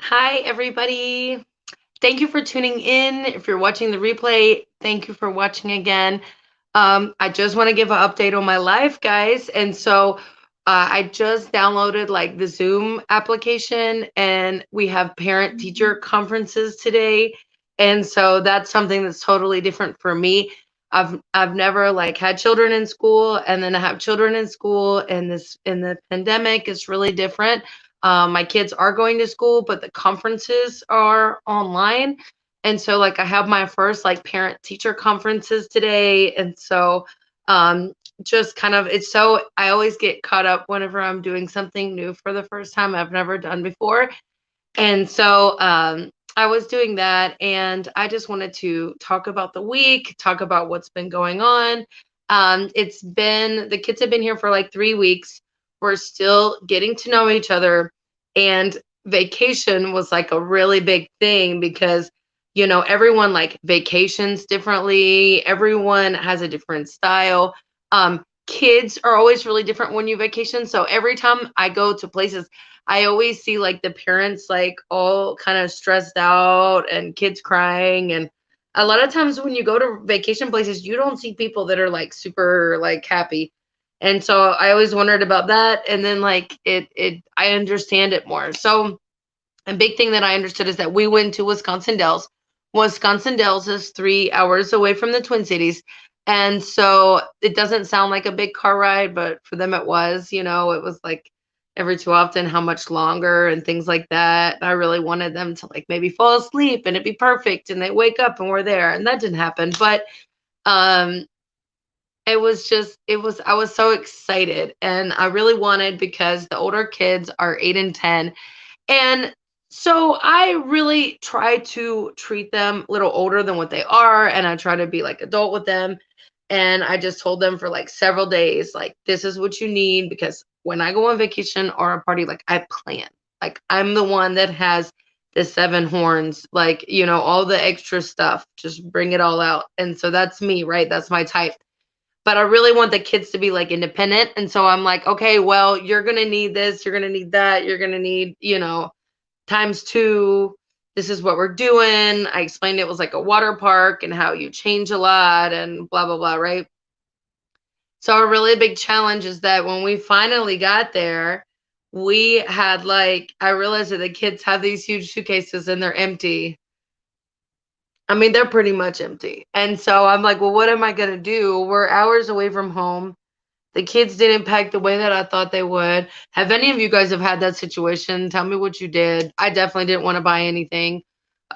Hi, everybody. Thank you for tuning in. If you're watching the replay, thank you for watching again. I just want to give an update on my life, guys. I just downloaded like the Zoom application, and we have parent teacher conferences today. And so that's something that's totally different for me. I've never like had children in school, and then I have children in school, and this in the pandemic is really different. My kids are going to school, but the conferences are online. And so like I have my first like parent teacher conferences today. Um just kind of it's so I always get caught up whenever I'm doing something new for the first time I've never done before. I was doing that, and I just wanted to talk about the week, talk about what's been going on. It's been the kids have been here for like 3 weeks. We're still getting to know each other, and vacation was like a really big thing because everyone like vacations differently. Everyone has a different style. Kids are always really different when you vacation. So every time I go to places, I always see like the parents like all kind of stressed out and kids crying. And a lot of times when you go to vacation places, you don't see people that are like super like happy. And so I always wondered about that. And then like I understand it more. So a big thing that I understood is that we went to Wisconsin Dells. Wisconsin Dells is 3 hours away from the Twin Cities. And so it doesn't sound like a big car ride, but for them it was, it was like every too often how much longer and things like that. I really wanted them to like maybe fall asleep and it'd be perfect and they wake up and we're there. And that didn't happen. But um I was so excited, and I really wanted because the older kids are 8 and 10. And so I really try to treat them a little older than what they are, and I try to be like adult with them. And I just told them for like several days, like, this is what you need because when I go on vacation or a party, like, I plan. Like, I'm the one that has the seven horns, like, all the extra stuff. Just bring it all out. And so that's me, right? That's my type. But I really want the kids to be like independent. And so I'm like, okay, well, you're going to need this, you're going to need that, you're going to need, times two. This is what we're doing. I explained it was like a water park and how you change a lot and blah, blah, blah, right? So, a really big challenge is that when we finally got there, we had like, I realized that the kids have these huge suitcases and they're empty. I mean, they're pretty much empty. And so I'm like, well, what am I going to do? We're hours away from home. The kids didn't pack the way that I thought they would. Have any of you guys have had that situation? Tell me what you did. I definitely didn't want to buy anything.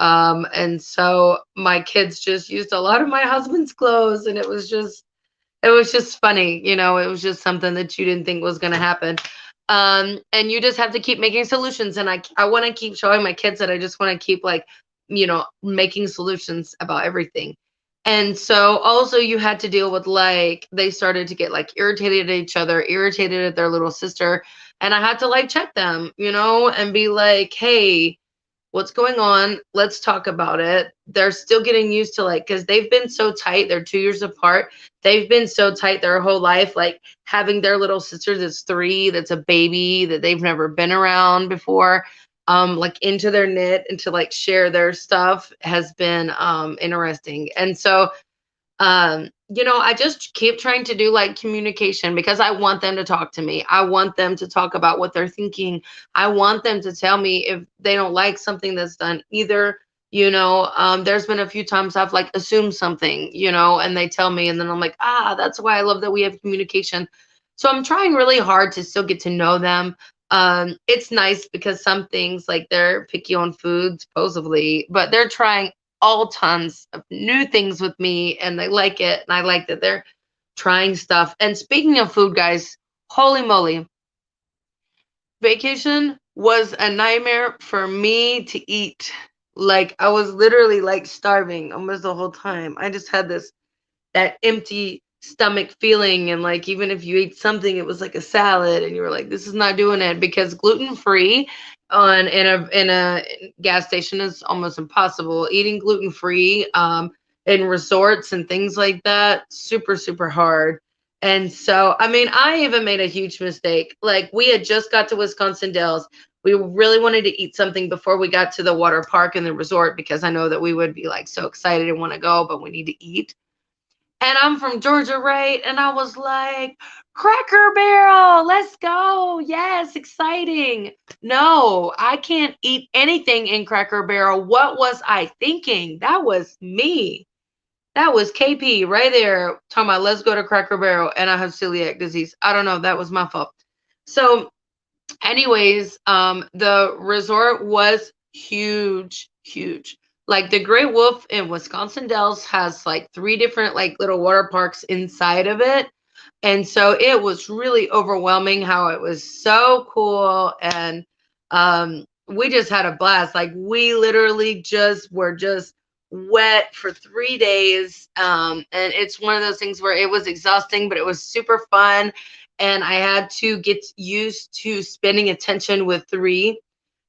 And so my kids just used a lot of my husband's clothes, and it was just funny. It was just something that you didn't think was going to happen. And you just have to keep making solutions. And I want to keep showing my kids that I just want to keep like, making solutions about everything. And so also you had to deal with like they started to get like irritated at each other, irritated at their little sister. And I had to like check them, and be like, hey, what's going on? Let's talk about it. They're still getting used to like, because they've been so tight. They're 2 years apart. They've been so tight their whole life, like having their little sister that's 3, that's a baby that they've never been around before, like into their knit and to like share their stuff has been interesting. And so I just keep trying to do like communication because I want them to talk to me. I want them to talk about what they're thinking. I want them to tell me if they don't like something that's done either. There's been a few times I've like assumed something, and they tell me, and then I'm like, that's why I love that we have communication. So I'm trying really hard to still get to know them. It's nice because some things like they're picky on food, supposedly, but they're trying all tons of new things with me and they like it. And I like that they're trying stuff. And speaking of food, guys, holy moly, vacation was a nightmare for me to eat. Like I was literally like starving almost the whole time. I just had that empty stomach feeling, and like even if you ate something it was like a salad and you were like, this is not doing it because gluten free on in a gas station is almost impossible. Eating gluten free in resorts and things like that, super super hard. And so I mean I even made a huge mistake. Like we had just got to Wisconsin Dells. We really wanted to eat something before we got to the water park and the resort because I know that we would be like so excited and want to go, but we need to eat. And I'm from Georgia, right? And I was like, Cracker Barrel, let's go. Yes, exciting. No, I can't eat anything in Cracker Barrel. What was I thinking? That was me. That was KP right there talking about let's go to Cracker Barrel and I have celiac disease. I don't know. That was my fault. So, anyways, the resort was huge, huge. Like the Great Wolf in Wisconsin Dells has like three different like little water parks inside of it. And so it was really overwhelming how it was so cool. And we just had a blast. Like we literally just were just wet for 3 days. And it's one of those things where it was exhausting, but it was super fun. And I had to get used to spending attention with three,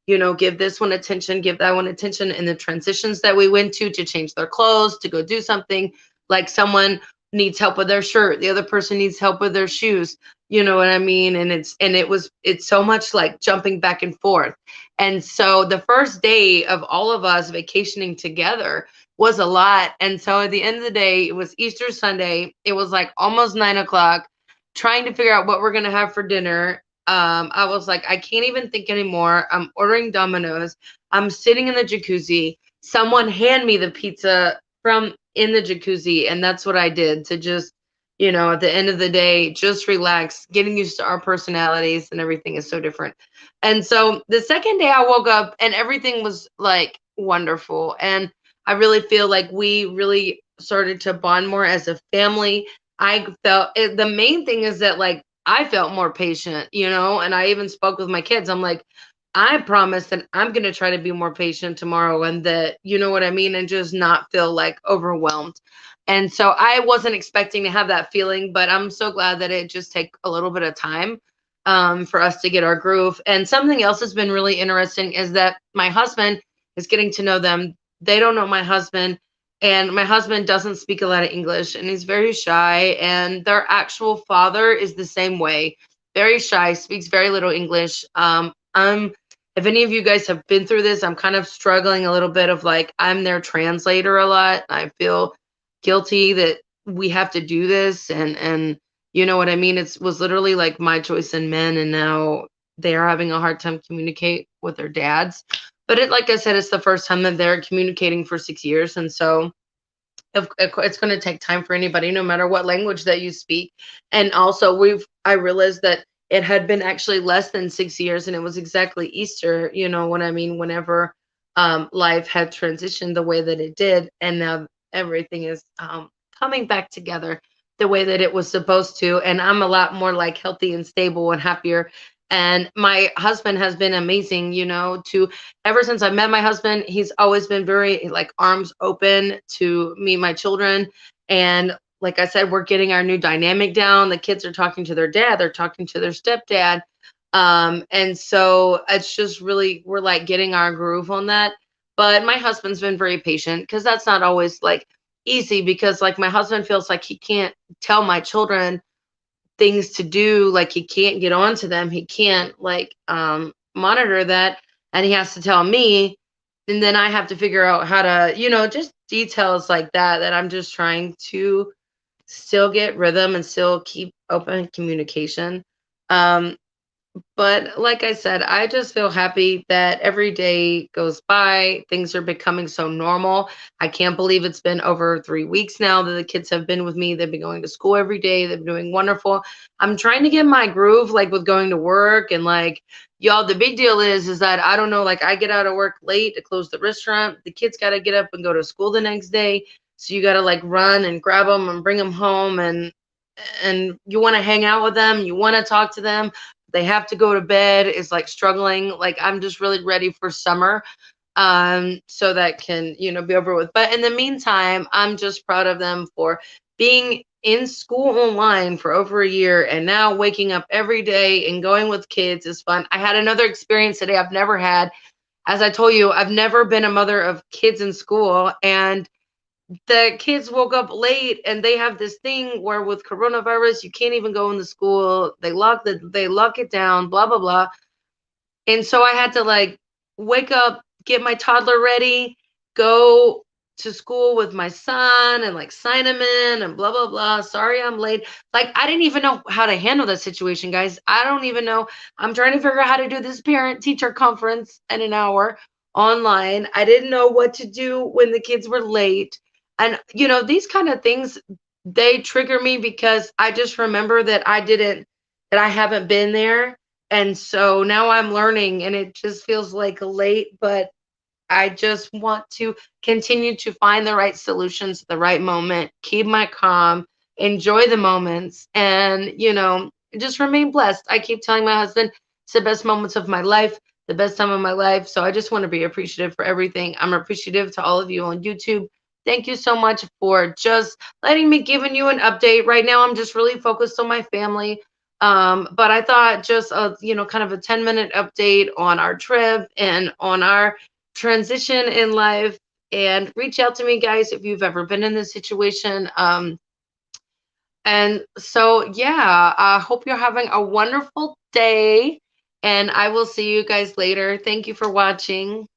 give this one attention, give that one attention. And the transitions that we went to change their clothes, to go do something, like someone needs help with their shirt, the other person needs help with their shoes. You know what I mean? And it's so much like jumping back and forth. And so the first day of all of us vacationing together was a lot. And so at the end of the day, it was Easter Sunday. It was like almost 9 o'clock, trying to figure out what we're gonna have for dinner. I was like, I can't even think anymore. I'm ordering Domino's. I'm sitting in the jacuzzi. Someone hand me the pizza from in the jacuzzi, and that's what I did to just, at the end of the day, just relax, getting used to our personalities, and everything is so different. And so the second day I woke up and everything was like wonderful. And I really feel like we really started to bond more as a family. I felt the main thing is that like I felt more patient, and I even spoke with my kids. I'm like, I promise that I'm going to try to be more patient tomorrow and that, you know what I mean? And just not feel like overwhelmed. And so I wasn't expecting to have that feeling, but I'm so glad that it just take a little bit of time for us to get our groove. And something else that's been really interesting is that my husband is getting to know them. They don't know my husband. And my husband doesn't speak a lot of English and he's very shy. And their actual father is the same way, very shy, speaks very little English. If any of you guys have been through this, I'm kind of struggling a little bit of like, I'm their translator a lot. I feel guilty that we have to do this. And you know what I mean? It was literally like my choice in men. And now they are having a hard time communicate with their dads. But like I said, it's the first time that they're communicating for 6 years. And so it's going to take time for anybody, no matter what language that you speak. And also I realized that it had been actually less than 6 years and it was exactly Easter, you know what I mean? Whenever life had transitioned the way that it did. And now everything is coming back together the way that it was supposed to. And I'm a lot more like healthy and stable and happier. And my husband has been amazing, to ever since I met my husband, he's always been very like arms open to me, my children. And like I said, we're getting our new dynamic down. The kids are talking to their dad, they're talking to their stepdad. And so it's just really, we're like getting our groove on that. But my husband's been very patient because that's not always like easy because like my husband feels like he can't tell my children things to do, like he can't get on to them, he can't like monitor that, and he has to tell me, and then I have to figure out how to, just details like that I'm just trying to still get rhythm and still keep open communication. But like I said, I just feel happy that every day goes by. Things are becoming so normal. I can't believe it's been over 3 weeks now that the kids have been with me. They've been going to school every day. They've been doing wonderful. I'm trying to get my groove, like with going to work and like, y'all, the big deal is that I don't know, like I get out of work late to close the restaurant. The kids got to get up and go to school the next day. So you got to like run and grab them and bring them home and you want to hang out with them. You want to talk to them. They have to go to bed is like struggling. Like I'm just really ready for summer. So that can, be over with. But in the meantime, I'm just proud of them for being in school online for over a year and now waking up every day and going with kids is fun. I had another experience today I've never had. As I told you, I've never been a mother of kids in school, and the kids woke up late and they have this thing where with coronavirus you can't even go in the school. They lock it down, blah blah blah. And so I had to like wake up, get my toddler ready, go to school with my son and like sign him in and blah blah blah. Sorry I'm late. Like I didn't even know how to handle that situation, guys. I don't even know. I'm trying to figure out how to do this parent teacher conference in an hour online. I didn't know what to do when the kids were late. And these kind of things, they trigger me because I just remember that I haven't been there, and so now I'm learning and it just feels like late, but I just want to continue to find the right solutions at the right moment, keep my calm, enjoy the moments, and, just remain blessed. I keep telling my husband it's the best moments of my life, the best time of my life. So I just want to be appreciative for everything. I'm appreciative to all of you on YouTube. Thank you so much for just letting me giving you an update. Right now, I'm just really focused on my family. But I thought just kind of a 10-minute update on our trip and on our transition in life, and reach out to me, guys, if you've ever been in this situation. And so yeah, I hope you're having a wonderful day, and I will see you guys later. Thank you for watching.